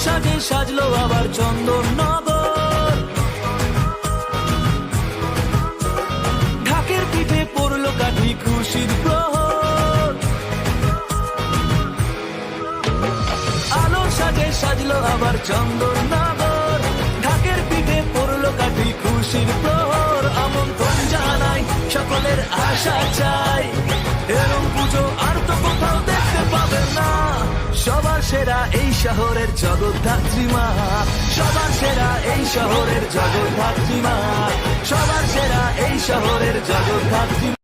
সাজে সাজলো আবার চন্দননগর। ঢাকের পিঠে পড়লো কাঠি খুশির প্রহর। আলোর সাজে সাজলো আবার চন্দননগর। ঢাকের পিঠে পড়লো কাঠি খুশির প্রহর। আমন্ত্রণ জানাই সকলের আশা চাই, এরম পুজো আর তো কোথাও দেখতে পাবেন না। সবার সেরা এই শহরের জগদ্ধাত্রী মা, সবার সেরা এই শহরের জগদ্ধাত্রী মা, সবার সেরা এই শহরের জগদ্ধাত্রী।